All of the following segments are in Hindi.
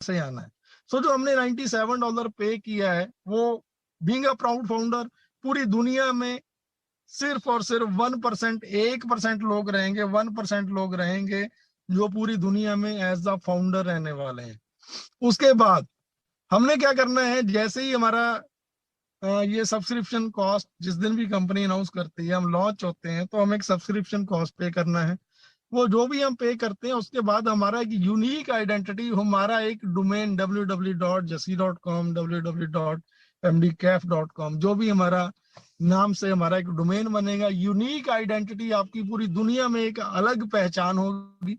से आना है। सो जो हमने $97 पे किया है वो बीइंग अ प्राउड फाउंडर, पूरी दुनिया में सिर्फ और सिर्फ 1%, 1% लोग रहेंगे, 1% लोग रहेंगे जो पूरी दुनिया में एज अ फाउंडर रहने वाले हैं। उसके बाद हमने क्या करना है, जैसे ही हमारा ये सब्सक्रिप्शन कॉस्ट जिस दिन भी कंपनी अनाउंस करती है, हम लॉन्च होते हैं, तो हमें एक सब्सक्रिप्शन कॉस्ट पे करना है। वो जो भी हम पे करते हैं उसके बाद हमारा एक यूनिक आइडेंटिटी, हमारा एक डोमेन www.jesse.com, www.mdcaf.com, जो भी हमारा नाम से हमारा एक डोमेन बनेगा, यूनिक आइडेंटिटी, आपकी पूरी दुनिया में एक अलग पहचान होगी।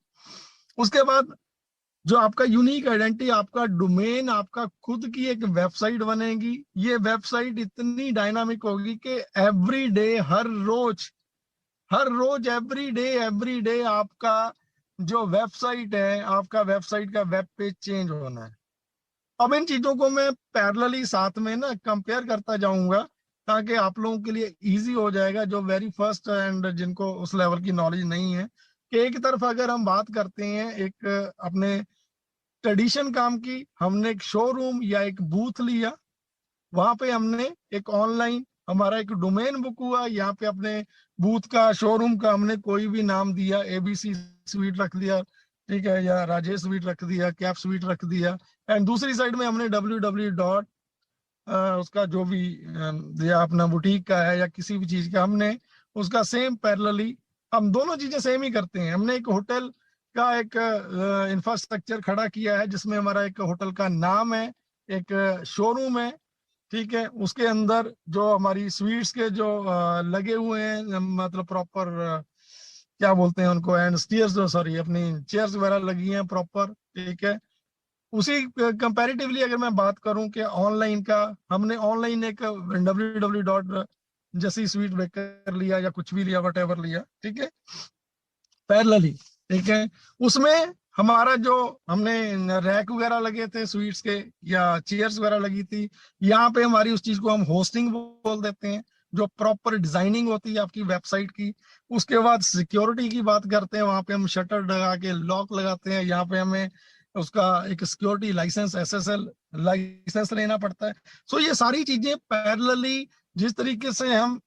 उसके बाद जो आपका यूनिक आइडेंटिटी, आपका डोमेन, आपका खुद की एक वेबसाइट बनेगी। ये वेबसाइट इतनी डायनामिक होगी कि एवरी डे, हर रोज एवरी डे आपका जो वेबसाइट है, आपका वेबसाइट का वेब पेज चेंज होना है। अब इन चीजों को मैं पैरेलली साथ में ना कंपेयर करता जाऊंगा, ताकि आप लोगों के लिए इजी हो जाएगा, जो वेरी फर्स्ट एंड जिनको उस लेवल की नॉलेज नहीं है। कि एक तरफ अगर हम बात करते हैं एक अपने ट्रेडिशन काम की, हमने एक शोरूम या एक बूथ लिया, वहां पे हमने एक ऑनलाइन हमारा एक डोमेन बुक हुआ, यहाँ पे अपने बूथ का, शोरूम का हमने कोई भी नाम दिया, ABC स्वीट रख दिया, ठीक है, या राजेश स्वीट रख दिया, कैप स्वीट रख दिया। एंड दूसरी साइड में हमने www. उसका जो भी या अपना बुटीक का है या किसी भी चीज का, हमने उसका सेम पैरेलली, हम दोनों चीजें सेम ही करते हैं। हमने एक होटल का एक इंफ्रास्ट्रक्चर खड़ा किया है, जिसमें हमारा एक होटल का नाम है, एक शोरूम है, ठीक है, उसके अंदर जो हमारी स्वीट्स के जो लगे हुए हैं, मतलब प्रॉपर क्या बोलते हैं उनको, एंड स्टीयर्स, सॉरी, अपनी चेयर्स वगैरह लगी हैं प्रॉपर, ठीक है। उसी कंपैरेटिवली अगर मैं बात करूं कि ऑनलाइन का, हमने ऑनलाइन एक www. जैसी स्वीट बेकर लिया या कुछ भी लिया, वट एवर लिया, ठीक है, पैरेलली, ठीक है। उसमें हमारा जो हमने रैक वगैरह लगे थे स्वीट्स के या चेयर्स वगैरह लगी थी, यहाँ पे हमारी उस चीज को हम होस्टिंग बोल देते हैं, जो प्रॉपर डिजाइनिंग होती है आपकी वेबसाइट की। उसके बाद सिक्योरिटी की बात करते हैं, वहां पे हम शटर लगा के लॉक लगाते हैं, यहाँ पे हमें उसका एक सिक्योरिटी लाइसेंस, SSL लाइसेंस लेना पड़ता है। सो ये सारी चीजें पैरेलली जिस तरीके से हम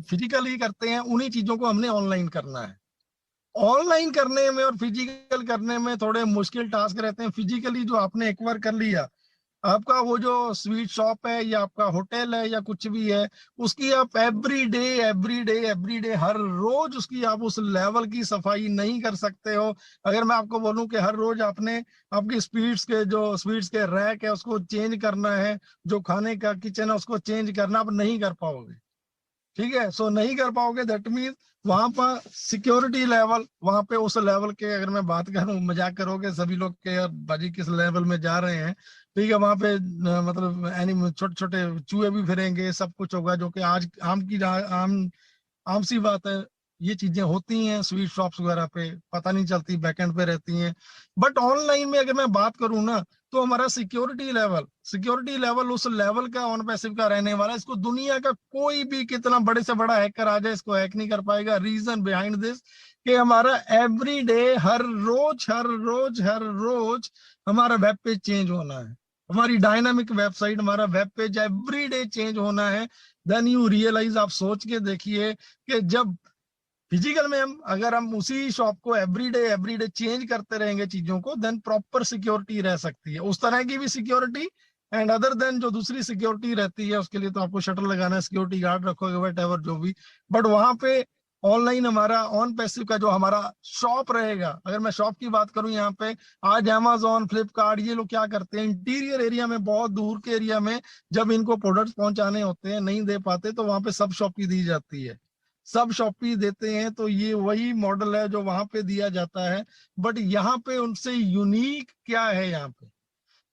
फिजिकली करते हैं, उन्हीं चीजों को हमने ऑनलाइन करना है। ऑनलाइन करने में और फिजिकल करने में थोड़े मुश्किल टास्क रहते हैं। फिजिकली जो आपने एक बार कर लिया, आपका वो जो स्वीट शॉप है या आपका होटल है या कुछ भी है, उसकी आप एवरी डे हर रोज उसकी आप उस लेवल की सफाई नहीं कर सकते हो। अगर मैं आपको बोलूं कि हर रोज आपने आपकी स्वीट्स के रैक है उसको चेंज करना है, जो खाने का किचन है उसको चेंज करना, आप नहीं कर पाओगे, ठीक है। सो नहीं कर पाओगे, दैट मीन वहां पर सिक्योरिटी लेवल, वहां पे उस लेवल के, अगर मैं बात करूं, मजाक करोगे सभी लोग के यार बाजी किस लेवल में जा रहे हैं, ठीक है। वहां पे मतलब एनिमल, छोटे छोटे चूहे भी फिरेंगे, सब कुछ होगा, जो कि आज आम सी बात है। ये चीजें होती हैं स्वीट शॉप्स वगैरह पे, पता नहीं चलती, बैकएंड पे रहती हैं। बट ऑनलाइन में अगर मैं बात करूं ना, तो हमारा सिक्योरिटी लेवल उस लेवल का ऑन पैसिव का रहने वाला है। इसको दुनिया का कोई भी कितना बड़े से बड़ा हैकर आ जाए, इसको हैक नहीं कर पाएगा। रीजन बिहाइंड दिस कि हमारा एवरी डे, हर रोज हमारा वेब पेज चेंज होना है, हमारी डायनामिक वेबसाइट, हमारा web page every day change होना है। देन यू रियलाइज, आप सोच के देखिए कि जब फिजिकल में अगर हम उसी शॉप को एवरी डे चेंज करते रहेंगे चीजों को, देन प्रॉपर सिक्योरिटी रह सकती है, उस तरह की भी सिक्योरिटी। एंड अदर देन जो दूसरी सिक्योरिटी रहती है, उसके लिए तो आपको शटर लगाना है, सिक्योरिटी गार्ड रखोगे, वट एवर जो भी। बट वहां पे ऑनलाइन हमारा ऑन पैसिव का जो हमारा शॉप रहेगा, अगर मैं शॉप की बात करूं, यहाँ पे आज Amazon, फ्लिपकार्ट, ये लोग क्या करते हैं, इंटीरियर एरिया में, बहुत दूर के एरिया में जब इनको प्रोडक्ट्स पहुंचाने होते हैं, नहीं दे पाते, तो वहां पे सब शॉपी दी जाती है, सब शॉपी देते हैं। तो ये वही मॉडल है जो वहां पे दिया जाता है। बट यहाँ पे उनसे यूनिक क्या है, यहाँ पे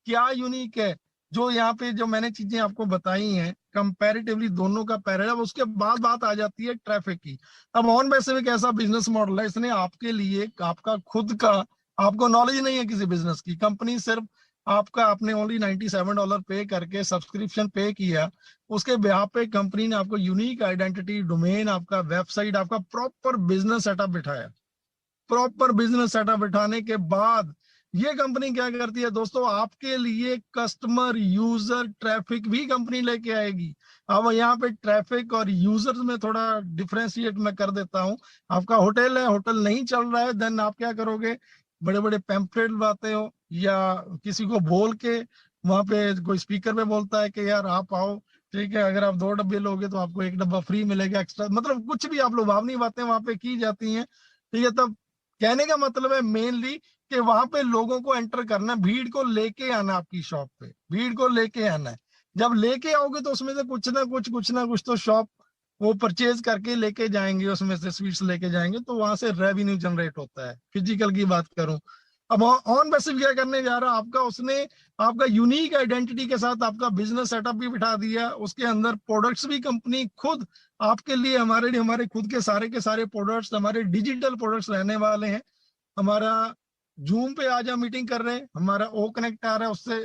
क्या यूनिक है, जो यहाँ पे जो मैंने चीजें आपको बताई हैं कंपैरेटिवली दोनों का पैरेलल। उसके बाद बात आ जाती है ट्रैफिक की। अब ऑन वैसे एक ऐसा बिजनेस मॉडल है, इसने आपके लिए आपका खुद का, आपको नॉलेज नहीं है किसी बिजनेस की, कंपनी सिर्फ आपका, आपने ओनली $97 पे करके सब्सक्रिप्शन पे किया, उसके ब्याह पे कंपनी ने आपको यूनिक आइडेंटिटी, डोमेन, आपका वेबसाइट, आपका प्रॉपर बिजनेस सेटअप बिठाया। प्रॉपर बिजनेस सेटअप बिठाने के बाद ये कंपनी क्या करती है दोस्तों, आपके लिए कस्टमर यूजर ट्रैफिक भी कंपनी लेके आएगी। अब यहाँ पे ट्रैफिक और यूजर्स में थोड़ा डिफरेंशिएट मैं कर देता हूँ। आपका होटल है, होटल नहीं चल रहा है, देन आप क्या करोगे, बड़े बड़े पैम्पलेट लाते हो या किसी को बोल के वहां पे कोई स्पीकर पे बोलता है कि यार आप आओ, ठीक है, अगर आप 2 डब्बे लोगे तो आपको 1 डब्बा फ्री मिलेगा एक्स्ट्रा, मतलब कुछ भी आप लुभावनी बातें वहां पे की जाती हैं, ठीक है। तब कहने का मतलब है मेनली कि वहां पे लोगों को एंटर करना, भीड़ को लेके आना, आपकी शॉप पे भीड़ को लेके आना है। जब लेके आओगे तो उसमें से कुछ ना कुछ तो शॉप वो परचेज करके लेके जाएंगे, उसमें से स्वीट्स लेके जाएंगे, तो वहां से रेवेन्यू जनरेट होता है। फिजिकल की बात करूं, अब ऑन बेसिस क्या करने जा रहा है आपका, उसने आपका यूनिक आइडेंटिटी के साथ आपका बिजनेस सेटअप भी बिठा दिया, उसके अंदर प्रोडक्ट्स भी कंपनी खुद आपके लिए, हमारे लिए, हमारे खुद के सारे प्रोडक्ट्स हमारे डिजिटल प्रोडक्ट्स रहने वाले हैं। हमारा जूम पे आज हम मीटिंग कर रहे हैं, हमारा ओ कनेक्ट आ रहा है, उससे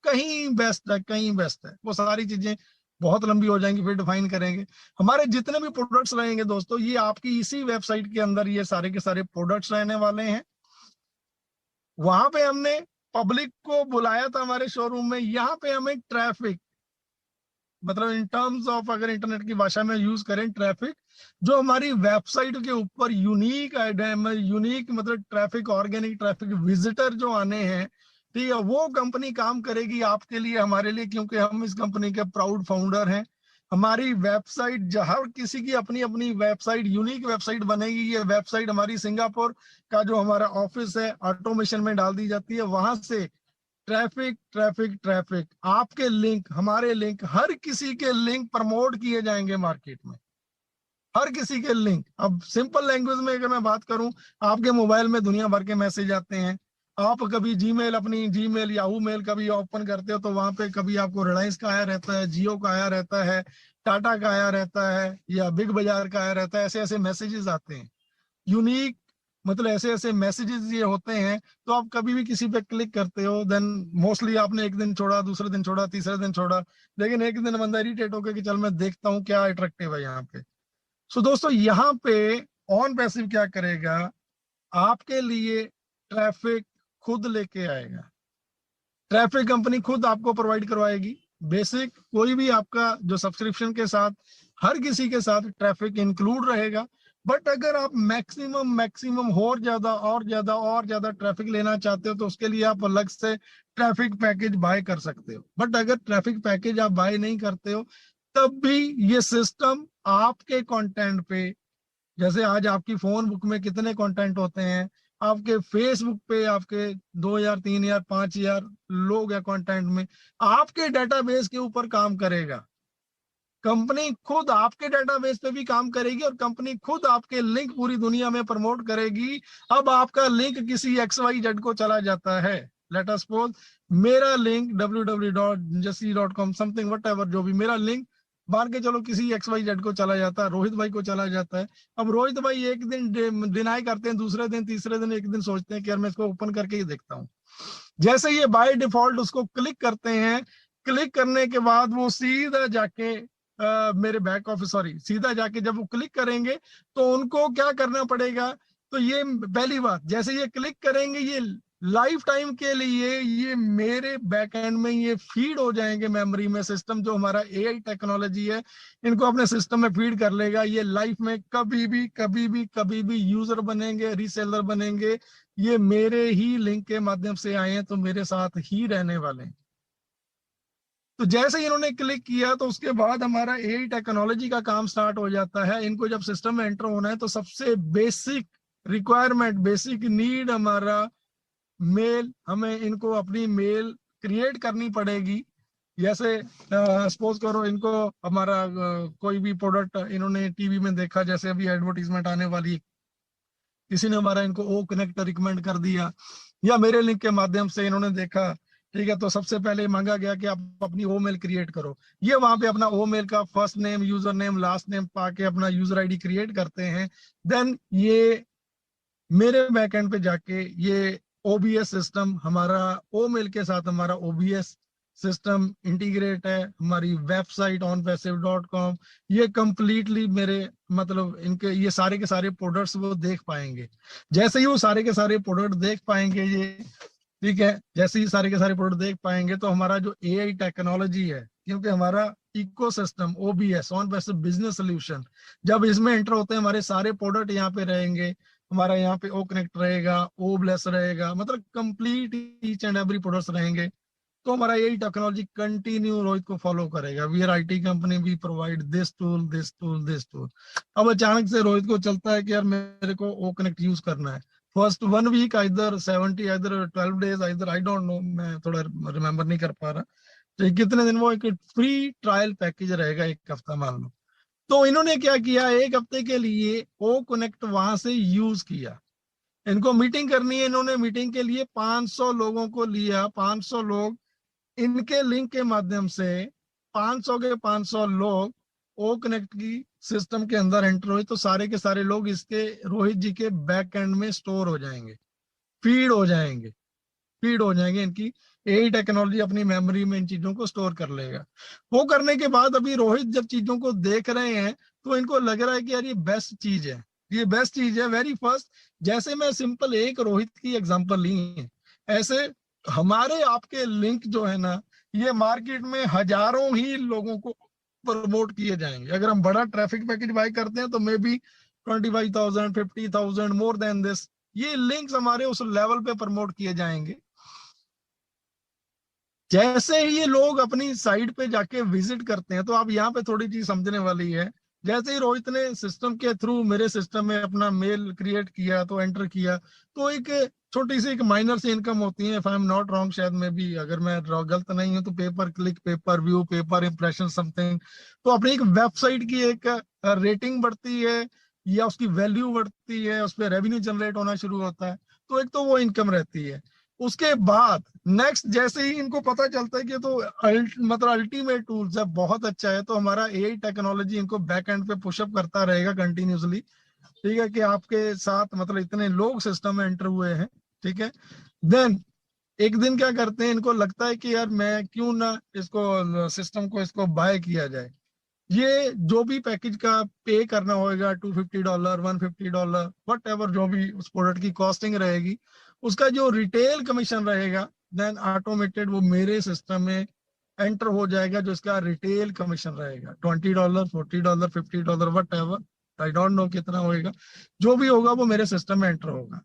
कहीं बेस्ट है, कहीं बेस्ट है। वो सारी चीजें बहुत लंबी हो जाएंगी, फिर डिफाइन करेंगे। हमारे जितने भी प्रोडक्ट्स रहेंगे दोस्तों, ये आपकी इसी वेबसाइट के अंदर ये सारे के सारे प्रोडक्ट्स रहने वाले हैं। वहां पे हमने पब्लिक को बुलाया था हमारे शोरूम में, यहाँ पे हमें ट्रैफिक, मतलब इन टर्म्स ऑफ अगर इंटरनेट की भाषा में यूज करें, ट्रैफिक जो हमारी वेबसाइट के ऊपर यूनिक मतलब ट्रैफिक, ऑर्गेनिक ट्रैफिक, विजिटर जो आने हैं, ठीक है, वो कंपनी काम करेगी आपके लिए, हमारे लिए, क्योंकि हम इस कंपनी के प्राउड फाउंडर हैं। हमारी वेबसाइट, हर किसी की अपनी अपनी वेबसाइट, यूनिक वेबसाइट बनेगी। ये वेबसाइट हमारी सिंगापुर का जो हमारा ऑफिस है, ऑटोमेशन में डाल दी जाती है। वहां से ट्रैफिक ट्रैफिक ट्रैफिक, आपके लिंक, हमारे लिंक, हर किसी के लिंक प्रमोट किए जाएंगे मार्केट में, हर किसी के लिंक। अब सिंपल लैंग्वेज में अगर मैं बात करूं, आपके मोबाइल में दुनिया भर के मैसेज आते हैं। आप कभी जीमेल, अपनी जीमेल, याहू मेल कभी ओपन करते हो तो वहां पे कभी आपको रिलायंस का आया रहता है, जियो का आया रहता है, टाटा का आया रहता है, या बिग बाजार का आया रहता है। ऐसे ऐसे मैसेजेस आते हैं, यूनिक, मतलब ऐसे ऐसे मैसेजेस ये होते हैं। तो आप कभी भी किसी पे क्लिक करते हो, देन मोस्टली आपने एक दिन छोड़ा, दूसरे दिन छोड़ा, तीसरे दिन छोड़ा, लेकिन एक दिन बंदा इरिटेट होकर कि चल मैं देखता हूँ क्या अट्रैक्टिव है यहाँ पे। सो दोस्तों, यहाँ पे ऑन पैसिव क्या करेगा, आपके लिए ट्रैफिक खुद लेके आएगा। ट्रैफिक कंपनी खुद आपको प्रोवाइड करवाएगी। बेसिक कोई भी आपका जो सब्सक्रिप्शन के साथ, हर किसी के साथ ट्रैफिक इंक्लूड रहेगा। बट अगर आप मैक्सिमम और ज्यादा ट्रैफिक लेना चाहते हो तो उसके लिए आप अलग से ट्रैफिक पैकेज बाय कर सकते हो। बट अगर ट्रैफिक पैकेज आप बाय नहीं करते हो, तब भी ये सिस्टम आपके कंटेंट पे, जैसे आज आपकी फोन बुक में कितने कंटेंट होते हैं, आपके फेसबुक पे आपके 2,000, 3,000, 5,000 लोग हैं कंटेंट में, आपके डेटाबेस के ऊपर काम करेगा। कंपनी खुद आपके डेटाबेस पे भी काम करेगी और कंपनी खुद आपके लिंक पूरी दुनिया में प्रमोट करेगी। अब आपका लिंक किसी XYZ को चला जाता है, लेट अस सपोज मेरा लिंक www.jesse.com समथिंग व्हाटएवर, जो भी मेरा लिंक मान के चलो किसी XYZ को चला जाता है, रोहित भाई को चला जाता है। अब रोहित भाई एक दिन डिनाई करते हैं, दूसरे दिन, तीसरे दिन, एक दिन सोचते हैं कि यार मैं इसको ओपन करके ही देखता हूँ। जैसे ये बाय डिफॉल्ट उसको क्लिक करते हैं, क्लिक करने के बाद वो सीधा जाके मेरे बैक ऑफिस, सॉरी, सीधा जाके जब वो क्लिक करेंगे तो उनको क्या करना पड़ेगा। तो ये पहली बात, जैसे ये क्लिक करेंगे, ये लाइफ टाइम के लिए ये मेरे बैक एंड में ये फीड हो जाएंगे मेमोरी में। सिस्टम जो हमारा AI टेक्नोलॉजी है, इनको अपने सिस्टम में फीड कर लेगा। ये लाइफ में कभी भी यूजर बनेंगे, रीसेलर बनेंगे, ये मेरे ही लिंक के माध्यम से आए हैं तो मेरे साथ ही रहने वाले हैं। तो जैसे ही इन्होंने क्लिक किया तो उसके बाद हमारा AI टेक्नोलॉजी का काम स्टार्ट हो जाता है। इनको जब सिस्टम में एंटर होना है तो सबसे बेसिक रिक्वायरमेंट, बेसिक नीड हमारा मेल, हमें इनको अपनी मेल क्रिएट करनी पड़ेगी। जैसे सपोज करो इनको हमारा कोई भी प्रोडक्ट इन्होंने टीवी में देखा, जैसे अभी एडवर्टीजमेंट आने वाली, किसी ने हमारा इनको ओ कनेक्ट रिकमेंड कर दिया, या मेरे लिंक के माध्यम से इन्होंने देखा, ठीक है, तो सबसे पहले मांगा गया कि आप अपनी ओ मेल क्रिएट करो। ये वहां पे अपना ओ मेल का first name, user name, last name पाके अपना यूजर ID क्रिएट करते हैं। देन ये मेरे बैकएंड पे जाके ये OBS सिस्टम, हमारा ओ मेल के साथ हमारा OBS सिस्टम इंटीग्रेट है, हमारी वेबसाइट onpassive.com, ये कंप्लीटली मेरे मतलब इनके ये सारे के सारे प्रोडक्ट्स वो देख पाएंगे। जैसे ही वो सारे के सारे प्रोडक्ट देख पाएंगे, ये ठीक है। जैसे ही सारे के सारे प्रोडक्ट देख पाएंगे तो हमारा जो एआई टेक्नोलॉजी है, क्योंकि हमारा ecosystem OBS on base business solution, जब इसमें एंटर होते हैं हमारे सारे प्रोडक्ट यहाँ पे रहेंगे, हमारा यहाँ पे ओ कनेक्ट रहेगा, ओ ब्लेस रहेगा, मतलब complete each and every products रहेंगे। तो हमारा यही टेक्नोलॉजी कंटिन्यू रोहित को फॉलो करेगा। We are IT company, we provide this tool this tool this tool. अब अचानक से रोहित को चलता है कि यार मेरे को ओ कनेक्ट यूज करना है। First 1 week, either 70, either 12 days, either I don't know, मैं थोड़ा रिमेम्बर नहीं कर पा रहा, तो कितने दिन वो एक फ्री ट्रायल पैकेज रहेगा, 1 हफ्ता मान लो। तो इन्होंने क्या किया, 1 हफ्ते के लिए ओ कनेक्ट वहां से यूज किया। इनको मीटिंग करनी है, इन्होंने मीटिंग के लिए 500 लोगों को लिया। 500 लोग इनके लिंक के माध्यम से, 500 के 500 लोग ओ कनेक्ट की सिस्टम के अंदर एंटर हुए, तो सारे के सारे लोग इसके रोहित जी के बैक एंड में स्टोर हो जाएंगे, फीड हो जाएंगे, फीड हो जाएंगे। इनकी यही टेक्नोलॉजी अपनी मेमोरी में इन चीजों को स्टोर कर लेगा। वो करने के बाद अभी रोहित जब चीजों को देख रहे हैं तो इनको लग रहा है कि यार ये बेस्ट चीज है, ये बेस्ट चीज है। वेरी फर्स्ट, जैसे मैं सिंपल एक रोहित की एग्जांपल ली है, ऐसे हमारे आपके लिंक जो है ना, ये मार्केट में हजारों ही लोगों को प्रमोट किए जाएंगे। अगर हम बड़ा ट्रैफिक पैकेज बाय करते हैं तो may be 25,000 50,000 more than this, ये लिंक्स हमारे उस लेवल पे प्रमोट किए जाएंगे। जैसे ही ये लोग अपनी साइट पे जाके विजिट करते हैं, तो आप यहाँ पे थोड़ी चीज समझने वाली है। जैसे ही रोहित ने सिस्टम के थ्रू मेरे सिस्टम में अपना मेल क्रिएट किया, तो एंटर किया, तो एक छोटी सी एक माइनर सी इनकम होती है, if I am not wrong, शायद में भी अगर मैं गलत नहीं हूं तो paper click, pay per view, paper impression something. तो अपनी एक वेबसाइट की एक रेटिंग बढ़ती है या उसकी वैल्यू बढ़ती है, उस पर रेवेन्यू जनरेट होना शुरू होता है। तो एक तो वो इनकम रहती है। उसके बाद नेक्स्ट, जैसे ही इनको पता चलता है कि तो मतलब अल्टीमेट टूल्स है, बहुत अच्छा है, तो हमारा एआई टेक्नोलॉजी इनको बैक एंड पे पुशअप करता रहेगा कंटिन्यूसली। ठीक है, कि आपके साथ मतलब इतने लोग सिस्टम में एंटर हुए हैं। ठीक है, देन एक दिन क्या करते हैं, इनको लगता है कि यार मैं क्यों ना इसको सिस्टम को इसको बाय किया जाए। ये जो भी पैकेज का पे करना होगा, $250, $150, वट एवर, जो भी उस प्रोडक्ट की कॉस्टिंग रहेगी, उसका जो रिटेल कमीशन रहेगा, देन ऑटोमेटेड वो मेरे सिस्टम में एंटर हो जाएगा, जो इसका रिटेल कमीशन रहेगा, $20, $40, $50, what ever, I don't no कितना होएगा, जो भी होगा वो मेरे सिस्टम में एंटर होगा।